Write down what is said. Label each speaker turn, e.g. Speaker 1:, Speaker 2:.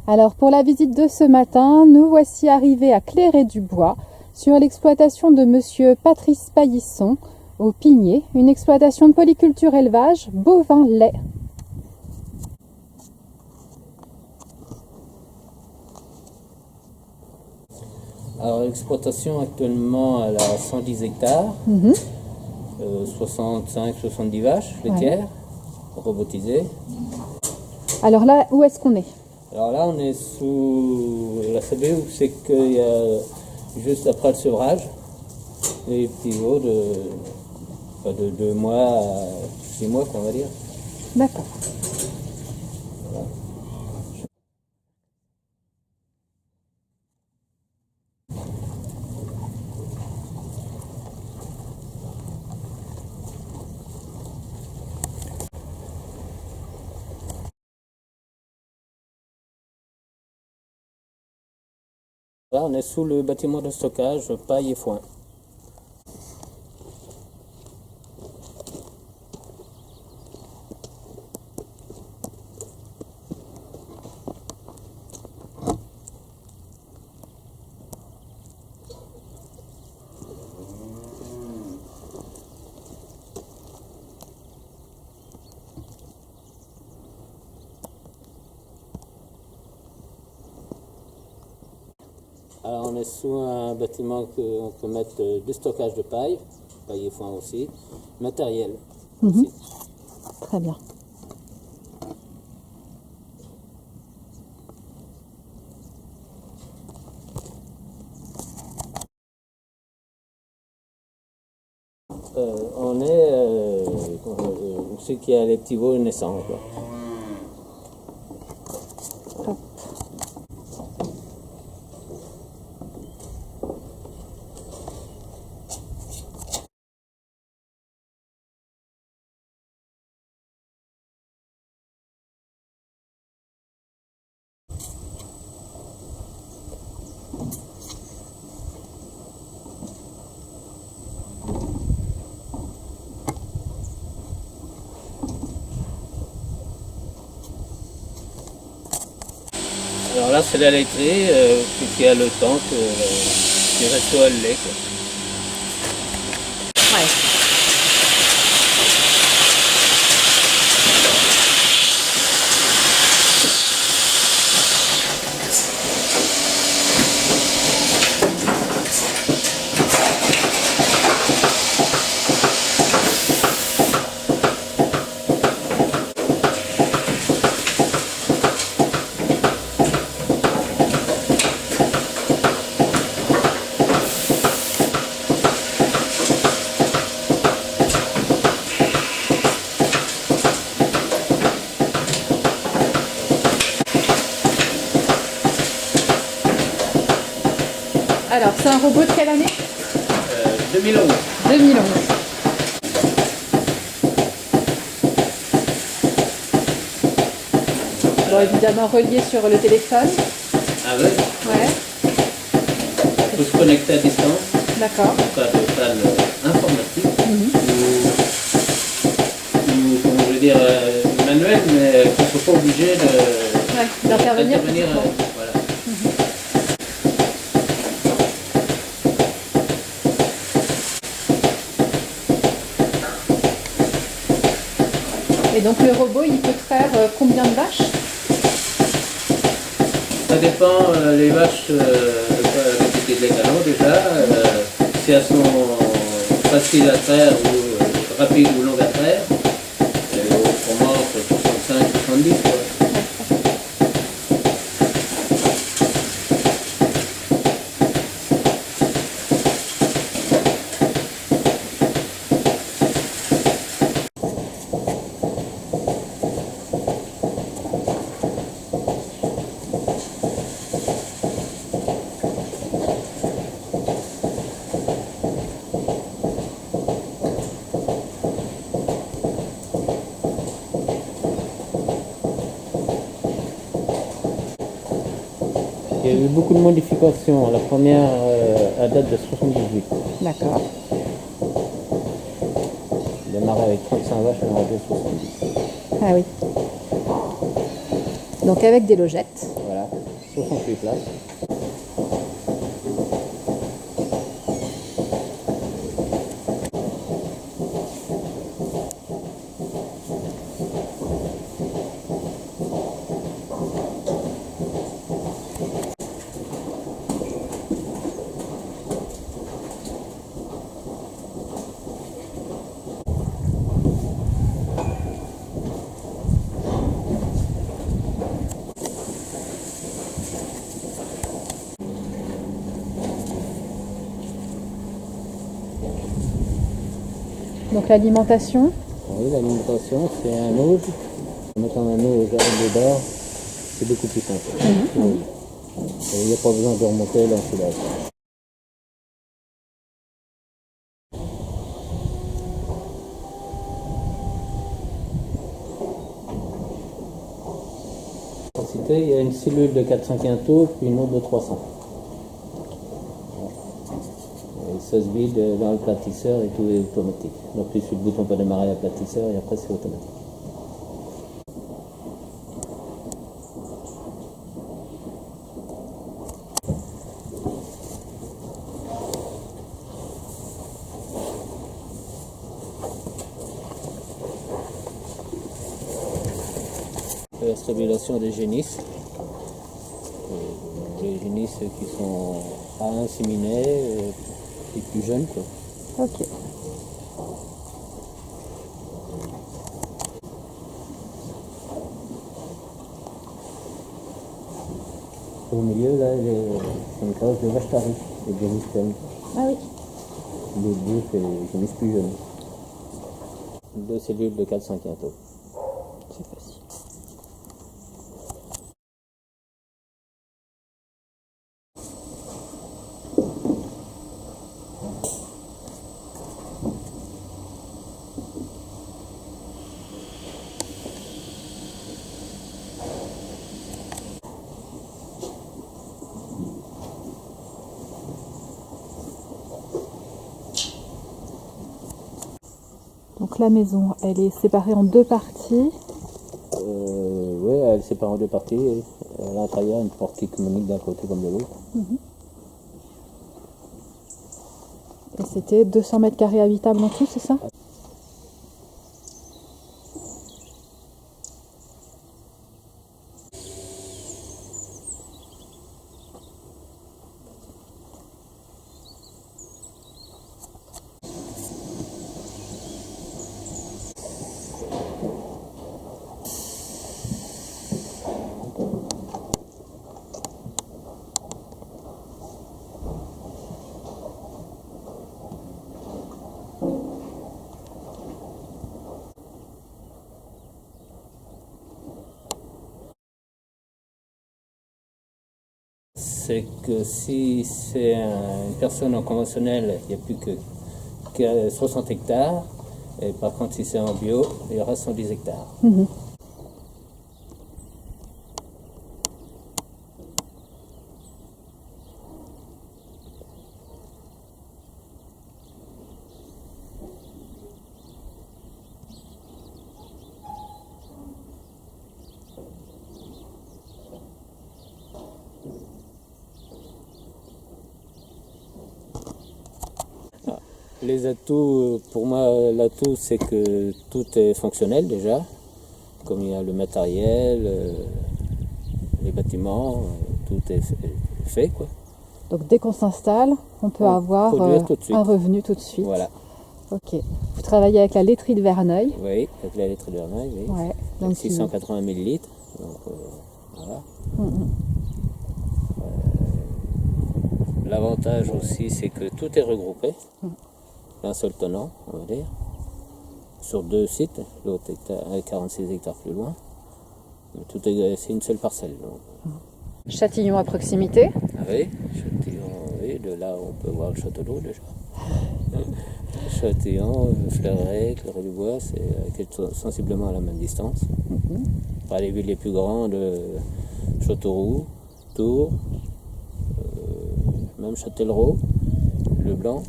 Speaker 1: Alors pour la visite de ce matin, nous voici arrivés à Clairet-du-Bois sur l'exploitation de monsieur Patrice Paillisson au Pigné, une exploitation de polyculture élevage bovin-lait.
Speaker 2: Alors l'exploitation actuellement elle a 110 hectares, 65-70 vaches laitières, robotisées.
Speaker 1: Alors là, où est-ce qu'on est?
Speaker 2: Alors là on est sous la CB où c'est qu'il y a juste après le sevrage, les petits veaux de 2 mois à 6 mois qu'on va dire.
Speaker 1: D'accord.
Speaker 2: Voilà. Là, on est sous le bâtiment de stockage paille et foin. Alors on est sous un bâtiment qu'on peut mettre du stockage de paille et foin aussi, matériel aussi.
Speaker 1: Très bien.
Speaker 2: On est où c'est qu'il y a les petits veaux naissants, quoi.
Speaker 1: Hop.
Speaker 2: Alors là c'est la laiterie qui a le temps qu'il reçoit le lait, quoi.
Speaker 1: Ouais. Alors, c'est un robot de quelle année?
Speaker 2: 2011.
Speaker 1: 2011. Bon, évidemment relié sur le téléphone.
Speaker 2: Ah ouais,
Speaker 1: Ouais,
Speaker 2: on peut se connecter à distance,
Speaker 1: d'accord.
Speaker 2: en cas de panne informatique, ou comment je veux dire, manuel, mais qu'on ne soit pas obligé
Speaker 1: D'intervenir.
Speaker 2: Voilà.
Speaker 1: Et donc le robot, il peut traire combien de vaches?
Speaker 2: Ça dépend, les vaches, la quantité de lait qu'elles ont déjà, si elles sont faciles à traire ou rapides ou longues à traire, autrement entre 65 et 70 quoi. Il y a eu beaucoup de modifications. La première elle date de 78.
Speaker 1: D'accord.
Speaker 2: Démarrer avec 35 vaches, on aurait 70.
Speaker 1: Ah oui. Donc avec des logettes.
Speaker 2: Voilà. 68 places.
Speaker 1: Donc l'alimentation,
Speaker 2: Oui, l'alimentation, c'est un auge. En mettant un auge à d'or, c'est beaucoup plus simple. Oui. Et il n'y a pas besoin de remonter l'ensilage. Il y a une cellule de 400 quintaux, puis une autre de 300. Et ça se vide dans le platisseur et tout est automatique. Donc tu suis le bouton pour démarrer le platisseur et après c'est automatique. La stabilisation des génisses. Les génisses qui sont à inséminés et plus jeunes, quoi.
Speaker 1: ok.
Speaker 2: Au milieu, là, c'est une case de vache tarie, les génisses jeunes.
Speaker 1: Ah oui.
Speaker 2: L'autre bout, c'est les génisses plus jeunes. 2 cellules de 400 quintaux.
Speaker 1: C'est facile. Donc la maison, elle est séparée en deux parties.
Speaker 2: Oui, elle est séparée en 2 parties. À l'intérieur, une porte qui communique d'un côté comme de l'autre.
Speaker 1: Et c'était 200 mètres carrés habitables en tout, c'est ça?
Speaker 2: C'est que si c'est une personne en conventionnel, il n'y a plus que 60 hectares. Et par contre, si c'est en bio, il y aura 110 hectares. Les atouts, pour moi, l'atout, c'est que tout est fonctionnel déjà. Comme il y a le matériel, les bâtiments, tout est fait, quoi.
Speaker 1: Donc dès qu'on s'installe, on peut avoir
Speaker 2: tout de suite.
Speaker 1: un revenu tout de suite.
Speaker 2: Voilà.
Speaker 1: Ok. Vous travaillez avec la laiterie de Verneuil.
Speaker 2: Oui, avec la laiterie de Verneuil, oui.
Speaker 1: Ouais.
Speaker 2: Donc
Speaker 1: Donc
Speaker 2: 680 millilitres. Donc, voilà. L'avantage aussi, c'est que tout est regroupé. Un seul tenant, on va dire. Sur 2 sites, l'autre est 46 hectares plus loin. Mais c'est une seule parcelle. Donc.
Speaker 1: Châtillon à proximité.
Speaker 2: Ah oui, Châtillon, oui, de là on peut voir le château d'eau déjà. Châtillon, Fleuret, Cléré-du-Bois, c'est sensiblement à la même distance. Par les villes les plus grandes, Châteauroux, Tours, même Châtellerault, Le Blanc.